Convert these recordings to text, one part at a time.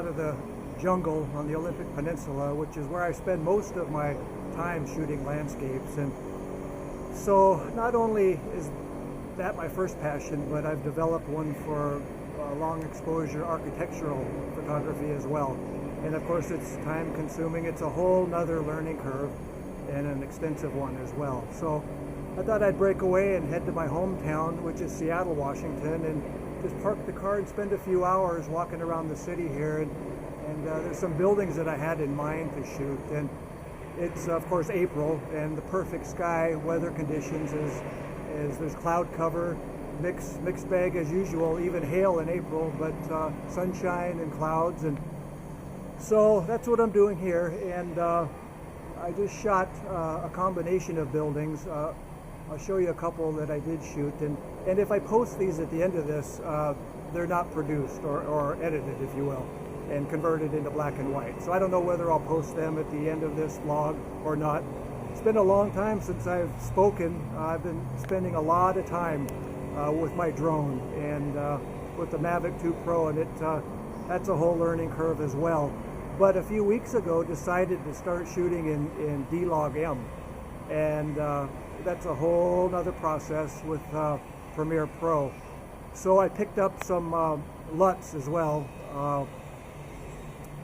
out of the jungle on the Olympic Peninsula, which is where I spend most of my time shooting landscapes. And so not only is that my first passion, but I've developed one for long exposure architectural photography as well. And of course it's time consuming. It's a whole nother learning curve and an extensive one as well. So I thought I'd break away and head to my hometown, which is Seattle, Washington, and just park the car and spend a few hours walking around the city here. And there's some buildings that I had in mind to shoot. And it's of course April and the perfect sky weather conditions is there's cloud cover, mixed bag as usual, even hail in April, but sunshine and clouds. And so that's what I'm doing here. And I just shot a combination of buildings. I'll show you a couple that I did shoot, and if I post these at the end of this, they're not produced or edited, if you will, and converted into black and white. So I don't know whether I'll post them at the end of this vlog or not. It's been a long time since I've spoken. I've been spending a lot of time with my drone and with the Mavic 2 Pro, and that's a whole learning curve as well. But a few weeks ago decided to start shooting in D-Log-M, and that's a whole nother process with Premiere Pro. So I picked up some LUTs as well,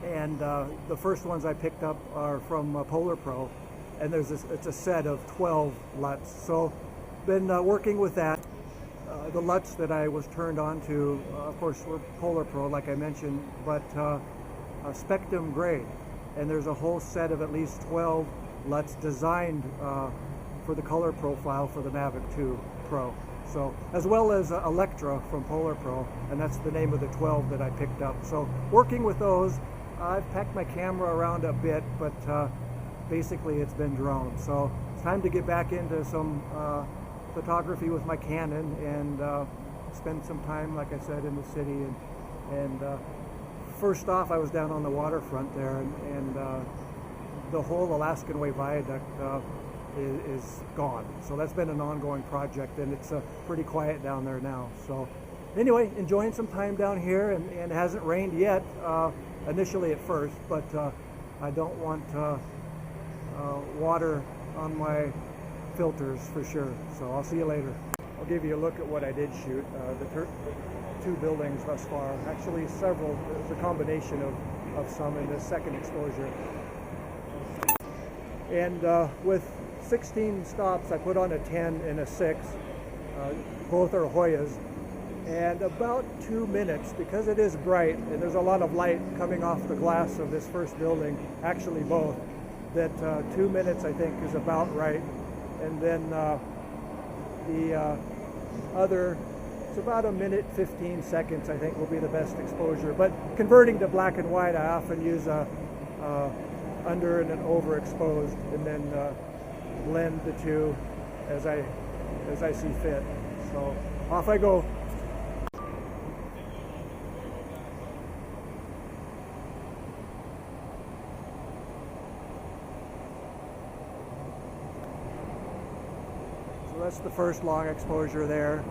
and the first ones I picked up are from Polar Pro, and it's a set of 12 LUTs. So been working with that. The LUTs that I was turned on to, of course, were Polar Pro, like I mentioned, but Spectrum grade, and there's a whole set of at least 12 LUTs designed for the color profile for the Mavic 2 Pro. So, as well as Electra from Polar Pro, and that's the name of the 12 that I picked up. So working with those, I've packed my camera around a bit, but basically it's been drone. So it's time to get back into some photography with my Canon and spend some time, like I said, in the city. And first off, I was down on the waterfront there, and the whole Alaskan Way Viaduct is gone. So that's been an ongoing project, and it's pretty quiet down there now. So anyway, enjoying some time down here, and it hasn't rained yet, initially at first, but I don't want water on my filters for sure. So I'll see you later. I'll give you a look at what I did shoot. The two buildings thus far, actually several. There's a combination of some in this second exposure. And with 16 stops, I put on a 10 and a 6. Both are Hoyas. And about 2 minutes, because it is bright and there's a lot of light coming off the glass of this first building, actually both, that 2 minutes I think is about right. And then the other, it's about 1:15 seconds I think will be the best exposure. But converting to black and white, I often use a under and an overexposed, and then blend the two as I see fit. So off I go. So that's the first long exposure there,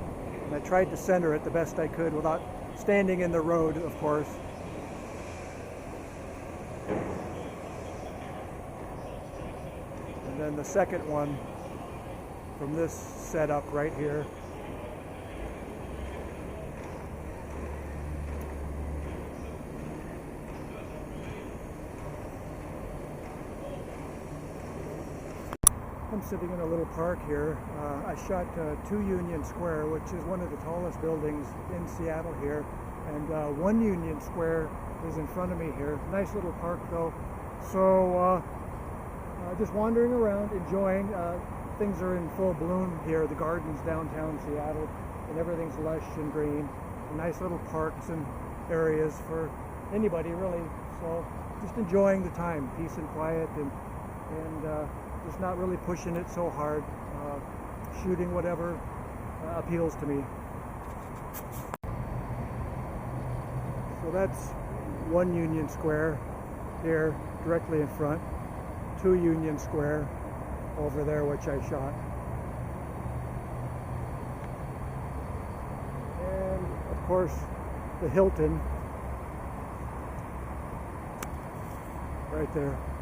and I tried to center it the best I could without standing in the road, of course. And then the second one from this setup right here. I'm sitting in a little park here. I shot 2 Union Square, which is one of the tallest buildings in Seattle here, and 1 Union Square is in front of me here. Nice little park though. So just wandering around, enjoying. Things are in full bloom here. The gardens downtown Seattle, and everything's lush and green. Nice little parks and areas for anybody really. So just enjoying the time, peace and quiet, and just not really pushing it so hard. Shooting whatever appeals to me. So that's 1 Union Square here directly in front. 2 Union Square over there, which I shot. And of course the Hilton right there.